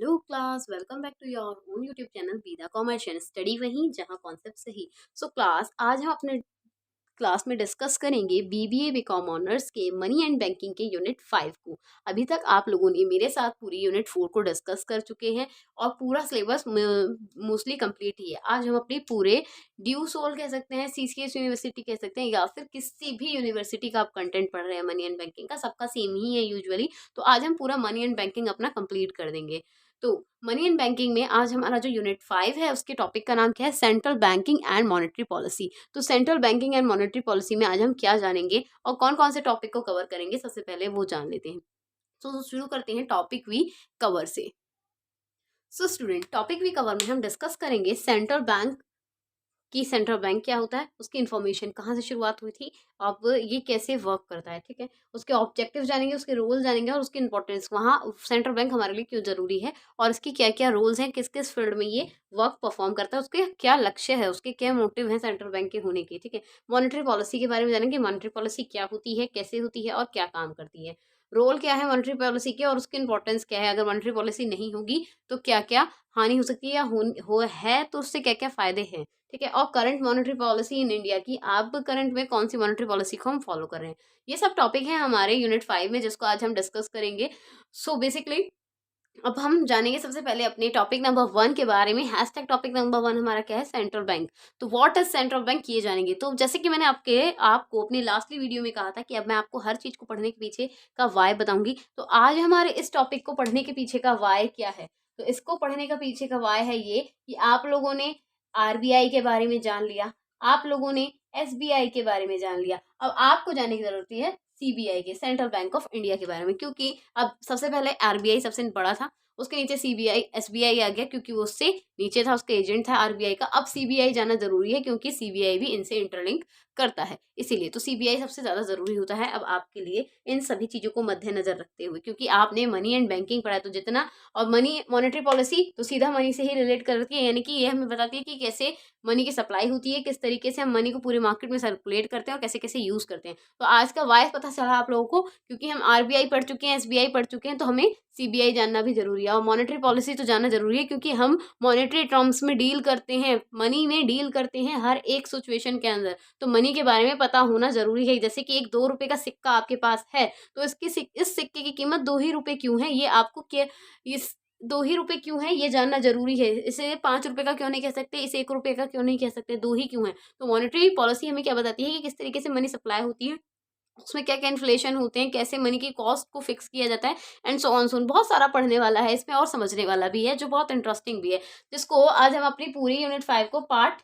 Hello class, welcome back to your own YouTube channel बीदा commerce and study वहीं जहां concept सही। So class, आज हम अपने क्लास में डिस्कस करेंगे बीबीए बीकॉम ऑनर्स के मनी एंड बैंकिंग के यूनिट 5 को। अभी तक आप लोगों ने मेरे साथ पूरी यूनिट 4 को डिस्कस कर चुके हैं और पूरा सिलेबस मोस्टली कंप्लीट ही है। आज हम अपने पूरे ड्यू सोल कह सकते हैं, सीसीएस यूनिवर्सिटी कह सकते हैं, या फिर किसी भी यूनिवर्सिटी का आप कंटेंट पढ़ रहे हैं मनी एंड बैंकिंग का, सबका सेम ही है यूजुअली। तो आज हम पूरा मनी एंड बैंकिंग अपना कंप्लीट कर देंगे। तो मनी एंड बैंकिंग में आज हमारा जो यूनिट 5 है उसके टॉपिक का नाम क्या है? Central banking and monetary policy. तो central banking and monetary policy में आज हम क्या जानेंगे और कौन कौन से टॉपिक को कवर करेंगे, सबसे पहले वो जान लेते हैं। तो शुरू करते हैं टॉपिक वी कवर से। So student, topic we cover में हम डिस्कस करेंगे सेंट्रल बैंक कि सेंट्रल बैंक क्या होता है, उसकी इन्फॉर्मेशन कहाँ से शुरुआत हुई थी, अब ये कैसे वर्क करता है, ठीक है। उसके ऑब्जेक्टिव जानेंगे, उसके रोल जानेंगे और उसकी इंपॉर्टेंस, वहाँ सेंट्रल बैंक हमारे लिए क्यों जरूरी है और इसकी क्या क्या रोल्स हैं, किस किस फील्ड में ये वर्क परफॉर्म करता है, उसके क्या लक्ष्य है, उसके क्या मोटिव हैं सेंट्रल बैंक के होने के, ठीक है। मॉनेटरी पॉलिसी के बारे में जानेंगे, मॉनेटरी पॉलिसी क्या होती है, कैसे होती है और क्या काम करती है। रोल क्या है मॉनेटरी पॉलिसी के और उसकी इंपॉर्टेंस क्या है, अगर मॉनेटरी पॉलिसी नहीं होगी तो क्या क्या हानि हो सकती है, या हो है तो उससे क्या क्या फायदे हैं, ठीक है। और current monetary policy in India की, आप करंट में कौन सी मॉनेटरी पॉलिसी को हम फॉलो कर रहे हैं, ये सब टॉपिक है हमारे यूनिट 5 में जिसको आज हम डिस्कस करेंगे। सो बेसिकली अब हम जानेंगे सबसे पहले अपने टॉपिक नंबर 1 के बारे में। हैशटैग टॉपिक नंबर 1 हमारा क्या है? Central bank. तो व्हाट इज सेंट्रल बैंक, ये जानेंगे। तो जैसे कि मैंने आपको अपनी लास्टली वीडियो में कहा था कि अब मैं आपको हर चीज को पढ़ने के पीछे का वाई बताऊंगी, तो आज हमारे इस टॉपिक को पढ़ने के पीछे का वाई क्या है? तो इसको पढ़ने का पीछे का वाई है ये कि आप लोगों ने आरबीआई के बारे में जान लिया, आप लोगों ने एसबीआई के बारे में जान लिया, अब आपको जानने की जरूरत है सीबीआई के, सेंट्रल बैंक ऑफ इंडिया के बारे में। क्योंकि अब सबसे पहले आरबीआई सबसे बड़ा था, उसके नीचे सीबीआई एसबीआई आ गया क्योंकि वो उससे नीचे था, उसका एजेंट था आरबीआई का। अब सीबीआई जाना जरूरी है क्योंकि सीबीआई भी इनसे इंटरलिंक करता है, इसीलिए तो सीबीआई सबसे ज्यादा जरूरी होता है अब आपके लिए, इन सभी चीजों को मद्देनजर रखते हुए, क्योंकि आपने मनी एंड बैंकिंग पढ़ा है तो जितना, और मनी मॉनेटरी पॉलिसी तो सीधा मनी से ही रिलेट करती है, यानी कि ये हमें बताती है कि कैसे मनी की सप्लाई होती है, किस तरीके से हम मनी को पूरे मार्केट में सर्कुलेट करते हैं और कैसे कैसे यूज करते हैं। तो आज का वाइस पता चला आप लोगों को, क्योंकि हम आरबीआई पढ़ चुके हैं, एसबीआई पढ़ चुके हैं, तो हमें सीबीआई जानना भी जरूरी है। और मॉनेटरी पॉलिसी तो जानना जरूरी है क्योंकि हम मॉनेटरी टर्म्स में डील करते हैं, मनी में डील करते हैं हर एक सिचुएशन के अंदर, तो मनी के बारे में पता होना जरूरी है। जैसे कि एक 2 रुपए का सिक्का आपके पास है, तो इस सिक्के की कीमत 2 ही रुपए क्यों है, ये आपको क्या, इस 2 ही रुपए क्यों है ये जानना जरूरी है। इसे 5 रुपए का क्यों नहीं कह सकते, इसे 1 रुपए का क्यों नहीं कह सकते, 2 ही क्यों है। तो मॉनेटरी पॉलिसी हमें क्या बताती है कि किस तरीके से मनी सप्लाई होती है, उसमें क्या क्या इन्फ्लेशन होते हैं, कैसे मनी की कॉस्ट को फिक्स किया जाता है, एंड सो ऑन सोन। बहुत सारा पढ़ने वाला है इसमें और समझने वाला भी है, जो बहुत इंटरेस्टिंग भी है, जिसको आज हम अपनी पूरी यूनिट 5 को पार्ट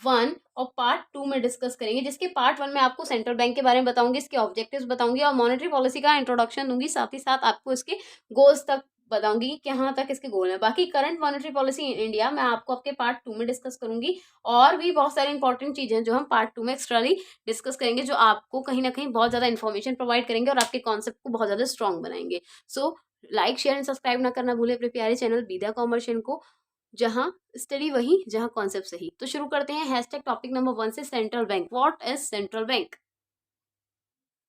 1 और पार्ट 2 में डिस्कस करेंगे। जिसके पार्ट 1 में आपको सेंट्रल बैंक के बारे में बताऊंगी, इसके ऑब्जेक्टिव्स बताऊंगी और मॉनेटरी पॉलिसी का इंट्रोडक्शन दूंगी, साथ ही साथ आपको इसके गोल्स तक बताऊंगी कि कहाँ तक इसके गोल है। बाकी current monetary policy in India मैं आपको आपके पार्ट 2 में डिस्कस करूंगी, और भी बहुत सारी इंपॉर्टेंट चीजें हैं जो हम पार्ट 2 में एक्स्ट्राली डिस्कस करेंगे, जो आपको कहीं ना कहीं बहुत ज़्यादा इन्फॉर्मेशन प्रोवाइड करेंगे और आपके कॉन्सेप्ट को बहुत ज़्यादा स्ट्रॉन्ग बनाएंगे। So like share and subscribe ना करना भूले अपने प्यारे चैनल बीदा कॉमर्शियन को, जहाँ स्टडी वही जहाँ कॉन्सेप्ट सही। तो शुरू करते हैं हैशटैग टॉपिक नंबर 1 से, central bank. What is central bank?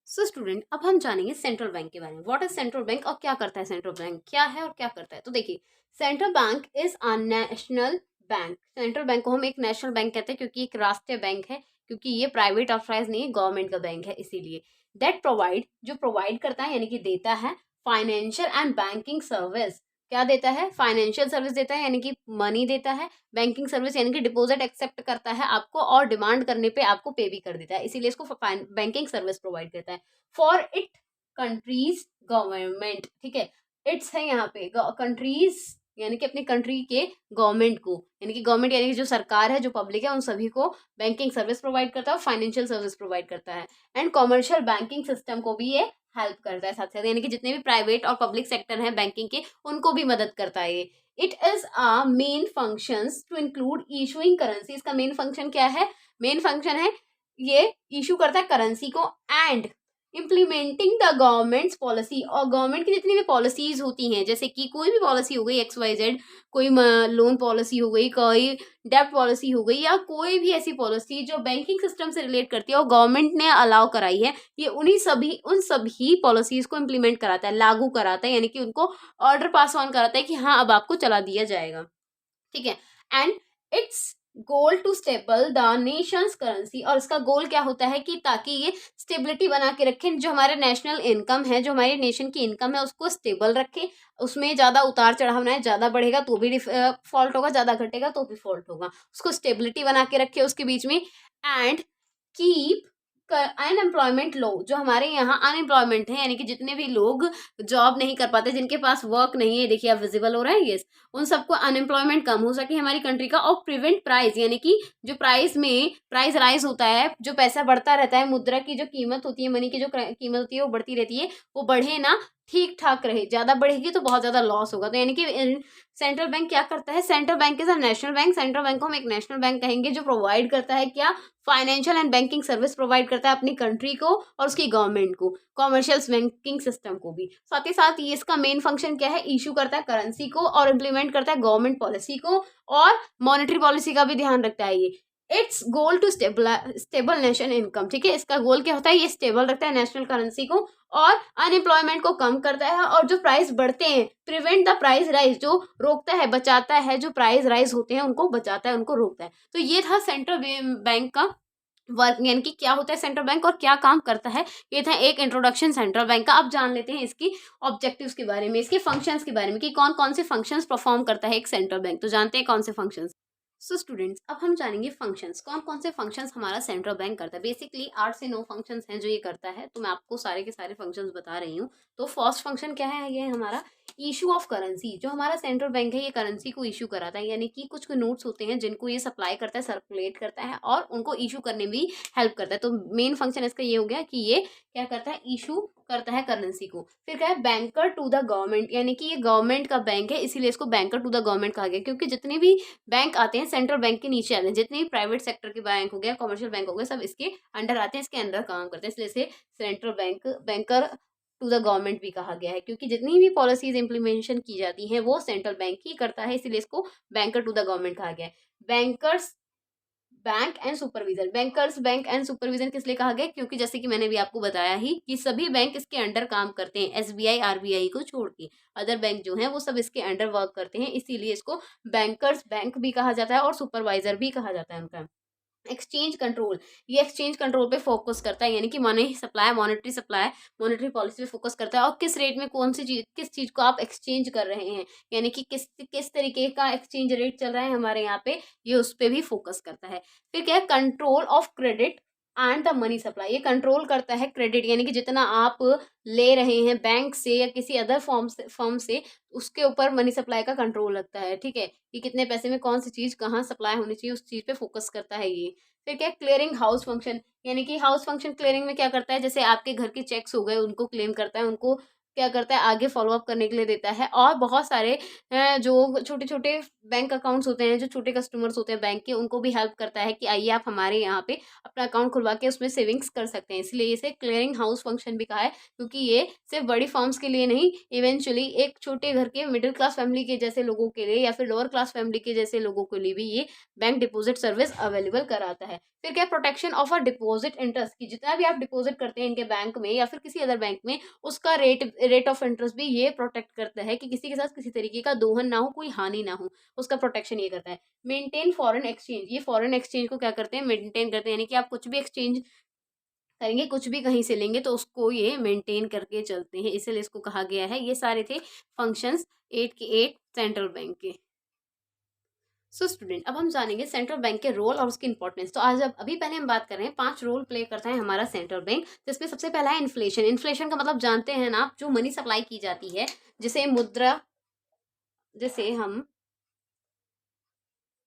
So student, अब हम जानेंगे सेंट्रल बैंक के बारे में। व्हाट इज सेंट्रल बैंक और क्या करता है सेंट्रल बैंक, क्या है और क्या करता है। तो देखिए, central bank is a national bank. Central bank को हम एक नेशनल बैंक कहते हैं क्योंकि एक राष्ट्रीय बैंक है, क्योंकि ये प्राइवेट ऑथराइज नहीं है, गवर्नमेंट का बैंक है, इसीलिए। दैट प्रोवाइड, जो प्रोवाइड करता है यानी कि देता है, फाइनेंशियल एंड बैंकिंग सर्विस। क्या देता है? फाइनेंशियल सर्विस देता है यानी कि मनी देता है, बैंकिंग सर्विस यानी कि डिपॉजिट एक्सेप्ट करता है आपको, और डिमांड करने पे आपको पे भी कर देता है, इसीलिए इसको बैंकिंग सर्विस प्रोवाइड करता है। फॉर इट कंट्रीज गवर्नमेंट, ठीक है, इट्स है यहाँ पे कंट्रीज यानी कि अपनी कंट्री के गवर्नमेंट को, यानी कि गवर्नमेंट यानी कि जो सरकार है, जो पब्लिक है, उन सभी को बैंकिंग सर्विस प्रोवाइड करता है और फाइनेंशियल सर्विस प्रोवाइड करता है। एंड कॉमर्शियल बैंकिंग सिस्टम को भी ये हेल्प करता है साथ साथ, यानी कि जितने भी प्राइवेट और पब्लिक सेक्टर हैं बैंकिंग के, उनको भी मदद करता है ये। It is a main functions to include issuing currency. इसका मेन फंक्शन क्या है? मेन फंक्शन है ये इशू करता है करेंसी को, and implementing the governments policy, और गवर्नमेंट की जितनी भी पॉलिसीज होती हैं, जैसे कि कोई भी पॉलिसी हो गई XYZ, कोई लोन पॉलिसी हो गई, कोई डेप्ट पॉलिसी हो गई, या कोई भी ऐसी पॉलिसी जो बैंकिंग सिस्टम से रिलेट करती है और गवर्नमेंट ने अलाउ कराई है, ये उन सभी पॉलिसीज को इम्प्लीमेंट कराता है, लागू कराता है, यानी कि उनको ऑर्डर पास ऑन कराता है कि हाँ अब आपको चला दिया जाएगा, ठीक है। And it's goal to stable the nation's currency, और इसका गोल क्या होता है कि ताकि ये स्टेबिलिटी बना के रखें, जो हमारे नेशनल इनकम है, जो हमारे नेशन की इनकम है, उसको स्टेबल रखे, उसमें ज़्यादा उतार चढ़ाव ना है, ज़्यादा बढ़ेगा तो भी फॉल्ट होगा, ज़्यादा घटेगा तो भी फॉल्ट होगा, उसको स्टेबिलिटी बना के रखे उसके बीच में। एंड कीप अनएम्प्लॉयमेंट लो, जो हमारे यहाँ अनएम्प्लॉयमेंट है, यानी कि जितने भी लोग जॉब नहीं कर पाते, जिनके पास वर्क नहीं है, देखिए आप विजिबल हो रहा है ये, उन सबको अनएम्प्लॉयमेंट कम हो सके हमारी कंट्री का, और प्रिवेंट प्राइस, यानी कि जो प्राइस राइज होता है, जो पैसा बढ़ता रहता है, मुद्रा की जो कीमत होती है, मनी की जो कीमत होती है वो बढ़ती रहती है, वो बढ़े ना, ठीक ठाक रहे, ज़्यादा बढ़ेगी तो बहुत ज़्यादा लॉस होगा। तो यानी कि सेंट्रल बैंक क्या करता है, central bank is a national bank, central bank को हम एक नेशनल बैंक कहेंगे, जो प्रोवाइड करता है क्या, financial and banking service provide करता है अपनी कंट्री को और उसकी गवर्नमेंट को, कॉमर्शियल बैंकिंग सिस्टम को भी। साथ ही साथ ये इसका मेन फंक्शन क्या है, इशू करता है करेंसी को और इम्प्लीमेंट करता है गवर्नमेंट पॉलिसी को, और मॉनेटरी पॉलिसी का भी ध्यान रखता है ये। It's goal to stable nation income, ठीक है, इसका गोल क्या होता है, ये स्टेबल रखता है नेशनल करेंसी को और अनएम्प्लॉयमेंट को कम करता है, और जो प्राइस बढ़ते हैं, प्रिवेंट द प्राइस राइज, जो रोकता है, बचाता है, जो प्राइस राइज होते हैं उनको बचाता है, उनको रोकता है। तो ये था सेंट्रल बैंक का वर्क, यानी कि क्या होता है सेंट्रल बैंक और क्या काम करता है, ये था एक इंट्रोडक्शन सेंट्रल बैंक का। अब जान लेते हैं इसकी ऑब्जेक्टिव्स के बारे में, इसके फंक्शंस के बारे में, कि कौन कौन से फंक्शंस परफॉर्म करता है एक सेंट्रल बैंक। तो जानते हैं कौन से फंक्शंस। सो स्टूडेंट्स, अब हम जानेंगे फंक्शंस, कौन कौन से फंक्शंस हमारा सेंट्रल बैंक करता है। बेसिकली 8 से 9 फंक्शंस हैं जो ये करता है, तो मैं आपको सारे के सारे फंक्शंस बता रही हूँ। तो फर्स्ट फंक्शन क्या है, ये हमारा इशू ऑफ करेंसी। जो हमारा सेंट्रल बैंक है, ये करेंसी को इशू कराता है, यानी कि कुछ नोट्स होते हैं जिनको ये सप्लाई करता है, सर्कुलेट करता है और उनको इशू करने में भी हेल्प करता है। तो मेन फंक्शन इसका ये हो गया कि ये क्या करता है, इशू करता है करेंसी को। फिर क्या है, बैंकर टू द गवर्नमेंट, यानी कि ये गवर्नमेंट का बैंक है, इसीलिए इसको बैंकर टू द गवर्नमेंट कहा गया, क्योंकि जितने भी बैंक आते हैं सेंट्रल बैंक के नीचे आते हैं, जितने भी प्राइवेट सेक्टर के बैंक हो गया, कमर्शियल बैंक हो गए, सब इसके अंडर आते हैं, इसके अंडर काम करते हैं, इसलिए इसे central bank banker to the government भी कहा गया है, क्योंकि जितनी भी पॉलिसीज इंप्लीमेंटेशन की जाती हैं वो सेंट्रल बैंक ही करता है, इसीलिए इसको बैंकर टू द गवर्नमेंट कहा गया है। Bankers bank and supervision, bankers bank and supervision किस लिए कहा गया, क्योंकि जैसे कि मैंने भी आपको बताया ही कि सभी बैंक इसके अंडर काम करते हैं, SBI RBI को छोड़ के अदर बैंक जो हैं वो सब इसके अंडर वर्क करते हैं, इसीलिए इसको बैंकर्स बैंक भी कहा जाता है और सुपरवाइजर भी कहा जाता है उनका। एक्सचेंज कंट्रोल, ये एक्सचेंज कंट्रोल पे फोकस करता है, यानी कि मॉनेटरी मॉनेटरी पॉलिसी पे फोकस करता है, और किस रेट में कौन सी चीज, किस चीज को आप एक्सचेंज कर रहे हैं, यानी कि किस किस तरीके का एक्सचेंज रेट चल रहा है हमारे यहाँ पे, ये उस पर भी फोकस करता है। फिर क्या है, control of credit and the money supply, ये कंट्रोल करता है क्रेडिट, यानी कि जितना आप ले रहे हैं बैंक से या किसी अदर फॉर्म से उसके ऊपर मनी सप्लाई का कंट्रोल लगता है, ठीक है, कि कितने पैसे में कौन सी चीज़ कहाँ सप्लाई होनी चाहिए, उस चीज़ पे फोकस करता है ये। फिर क्या, क्लियरिंग हाउस फंक्शन, यानी कि हाउस फंक्शन क्लियरिंग में क्या करता है, जैसे आपके घर के चेक्स हो गए उनको क्लेम करता है, उनको क्या करता है आगे फॉलो अप करने के लिए देता है, और बहुत सारे जो छोटे छोटे बैंक अकाउंट्स होते हैं, जो छोटे कस्टमर्स होते हैं बैंक के, उनको भी हेल्प करता है कि आइए आप हमारे यहाँ पे अपना अकाउंट खुलवा के उसमें सेविंग्स कर सकते हैं, इसलिए इसे क्लियरिंग हाउस फंक्शन भी कहा है, क्योंकि ये सिर्फ बड़ी फर्म्स के लिए नहीं, इवेंचुअली एक छोटे घर के मिडिल क्लास फैमिली के जैसे लोगों के लिए या फिर लोअर क्लास फैमिली के जैसे लोगों के लिए भी ये बैंक डिपॉजिट सर्विस अवेलेबल कराता है। फिर क्या, protection of a deposit interest, की जितना भी आप डिपॉजिट करते हैं इनके बैंक में या फिर किसी अदर बैंक में, उसका रेट ऑफ इंटरेस्ट भी ये प्रोटेक्ट करता है कि किसी के साथ किसी तरीके का दोहन ना हो, कोई हानि ना हो, उसका प्रोटेक्शन ये करता है। मेंटेन फॉरेन एक्सचेंज, ये फॉरेन एक्सचेंज को क्या करते हैं, मेंटेन करते हैं, यानी कि आप कुछ भी एक्सचेंज करेंगे, कुछ भी कहीं से लेंगे तो उसको ये मेंटेन करके चलते हैं, इसलिए इसको कहा गया है। ये सारे थे फंक्शंस 8 के 8 सेंट्रल बैंक के। सो स्टूडेंट, अब हम जानेंगे सेंट्रल बैंक के रोल और उसकी इंपॉर्टेंस। तो आज अब अभी पहले हम बात कर रहे हैं 5 रोल प्ले करता है हमारा सेंट्रल बैंक, जिसमें सबसे पहला है इन्फ्लेशन। इन्फ्लेशन का मतलब जानते हैं ना आप, जो मनी सप्लाई की जाती है, जिसे हम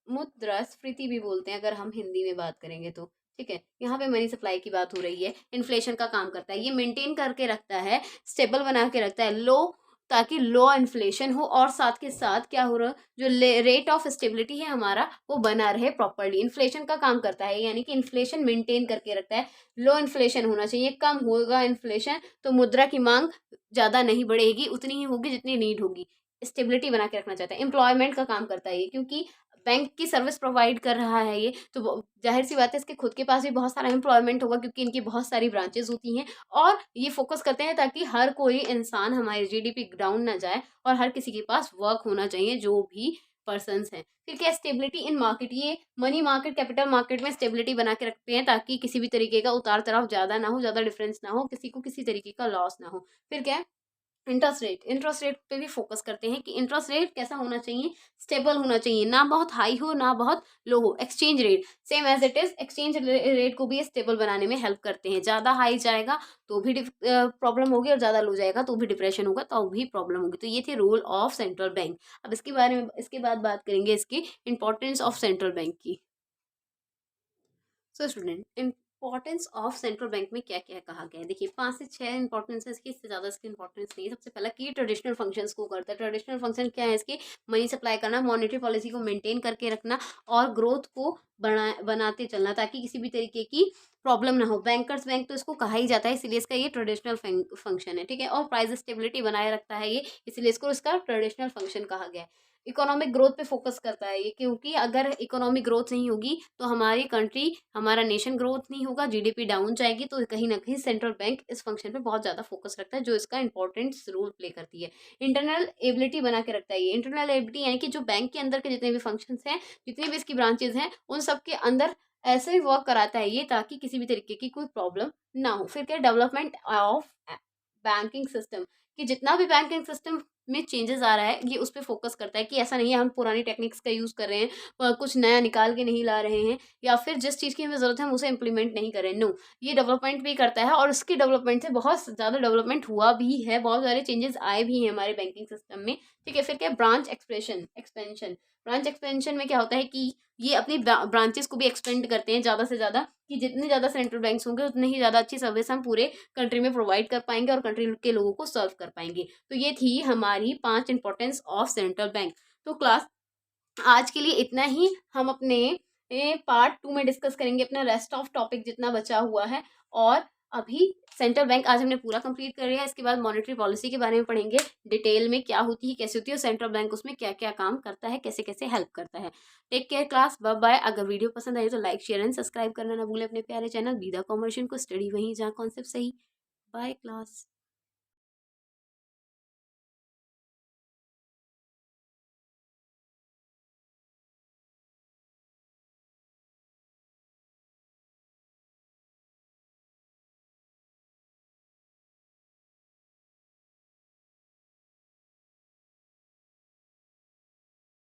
मुद्रास्फीति भी बोलते हैं अगर हम हिंदी में बात करेंगे तो, ठीक है, यहाँ पे मनी सप्लाई की बात हो रही है। इन्फ्लेशन का काम करता है, ये मेंटेन करके रखता है, स्टेबल बना के रखता है, लो ताकि लो इन्फ्लेशन हो और साथ के साथ क्या हो रहा है, जो रेट ऑफ स्टेबिलिटी है हमारा वो बना रहे प्रॉपरली। इन्फ्लेशन का काम करता है, यानी कि इन्फ्लेशन मेंटेन करके रखता है। लो इन्फ्लेशन होना चाहिए, कम होगा इन्फ्लेशन तो मुद्रा की मांग ज़्यादा नहीं बढ़ेगी, उतनी ही होगी जितनी नीड होगी। स्टेबिलिटी बना के रखना चाहता है। एम्प्लॉयमेंट का काम करता है ये, क्योंकि बैंक की सर्विस प्रोवाइड कर रहा है ये, तो जाहिर सी बात है इसके खुद के पास भी बहुत सारा एम्प्लॉयमेंट होगा, क्योंकि इनकी बहुत सारी ब्रांचेज होती हैं। और ये फोकस करते हैं ताकि हर कोई इंसान, हमारी जीडीपी डाउन ना जाए और हर किसी के पास वर्क होना चाहिए, जो भी पर्सन्स हैं। फिर क्या, स्टेबिलिटी इन मार्केट, ये मनी मार्केट, कैपिटल मार्केट में स्टेबिलिटी बना के रखते हैं ताकि किसी भी तरीके का उतार चढ़ाव ज़्यादा ना हो, ज़्यादा डिफरेंस ना हो, किसी को किसी तरीके का लॉस ना हो। फिर क्या है, इंटरेस्ट रेट पे भी फोकस करते हैं कि इंटरेस्ट रेट कैसा होना चाहिए, स्टेबल होना चाहिए, ना बहुत हाई हो ना बहुत लो हो। Exchange rate same as it is, exchange rate को भी स्टेबल बनाने में हेल्प करते हैं। ज़्यादा हाई जाएगा तो भी प्रॉब्लम होगी, और ज़्यादा लो जाएगा तो भी डिप्रेशन होगा, तो भी प्रॉब्लम होगी। तो ये थे रोल ऑफ सेंट्रल बैंक। अब इसके बारे में इसके बाद बात करेंगे इसकी इंपॉर्टेंस ऑफ सेंट्रल बैंक की। So student, importance of central bank में क्या क्या कहा गया है, देखिए 5 से 6 इंपॉर्टेंस है इसकी, इससे ज़्यादा इसकी इंपॉर्टेंस नहीं है। सबसे पहला कि ट्रेडिशनल फंक्शंस को करता है। ट्रेडिशनल फंक्शन क्या है इसके, मनी सप्लाई करना, मॉनेटरी पॉलिसी को मेंटेन करके रखना और ग्रोथ को बनाते चलना, ताकि किसी भी तरीके की प्रॉब्लम ना हो। बैंकर्स बैंक तो इसको कहा ही जाता है, इसलिए इसका ये ट्रेडिशनल फंक्शन है, ठीक है। और प्राइस स्टेबिलिटी बनाए रखता है ये, इसलिए इसको इसका ट्रेडिशनल फंक्शन कहा गया है। इकोनॉमिक ग्रोथ पे फोकस करता है ये, क्योंकि अगर इकोनॉमिक ग्रोथ नहीं होगी तो हमारी कंट्री, हमारा नेशन ग्रोथ नहीं होगा, जीडीपी डाउन जाएगी। तो कहीं ना कहीं सेंट्रल बैंक इस फंक्शन पे बहुत ज़्यादा फोकस रखता है, जो इसका इंपॉर्टेंट रोल प्ले करती है। इंटरनल एबिलिटी बना के रखता है ये। इंटरनल एबिलिटी यानी कि जो बैंक के अंदर के जितने भी फंक्शंस हैं, जितनी भी इसकी ब्रांचेज हैं, उन सब के अंदर ऐसे ही वर्क कराता है ये, ताकि किसी भी तरीके की कोई प्रॉब्लम ना हो। फिर क्या, डेवलपमेंट ऑफ बैंकिंग सिस्टम, कि जितना भी बैंकिंग सिस्टम में चेंजेस आ रहा है ये उस पर फोकस करता है, कि ऐसा नहीं है हम पुरानी टेक्निक्स का यूज़ कर रहे हैं, कुछ नया निकाल के नहीं ला रहे हैं, या फिर जिस चीज़ की हमें ज़रूरत है हम उसे इम्प्लीमेंट नहीं कर रहे हैं। नो, ये डेवलपमेंट भी करता है, और उसके डेवलपमेंट से बहुत ज़्यादा डेवलपमेंट हुआ भी है, बहुत सारे चेंजेस आए भी हैं हमारे बैंकिंग सिस्टम में, ठीक है। फिर क्या, ब्रांच एक्सपेंशन। ब्रांच एक्सपेंशन में क्या होता है कि ये अपनी ब्रांचेस को भी एक्सपेंड करते हैं ज़्यादा से ज़्यादा, कि जितने ज़्यादा सेंट्रल बैंक्स होंगे उतने ही ज़्यादा अच्छी सर्विस हम पूरे कंट्री में प्रोवाइड कर पाएंगे और कंट्री के लोगों को सर्व कर पाएंगे। तो ये थी हमारी 5 इंपॉर्टेंस ऑफ सेंट्रल बैंक। तो क्लास आज के लिए इतना ही। हम अपने पार्ट 2 में डिस्कस करेंगे अपना रेस्ट ऑफ टॉपिक जितना बचा हुआ है। और अभी सेंट्रल बैंक आज हमने पूरा कंप्लीट कर लिया है। इसके बाद मॉनेटरी पॉलिसी के बारे में पढ़ेंगे डिटेल में, क्या होती है, कैसे होती है, और सेंट्रल बैंक उसमें क्या क्या काम करता है, कैसे कैसे हेल्प करता है। Take care class, bye bye. अगर वीडियो पसंद आई तो लाइक शेयर एंड सब्सक्राइब करना ना भूलें अपने प्यारे चैनल बीदा कॉमर्शियल को। स्टडी वहीं जहाँ कॉन्सेप्ट सही। Bye class.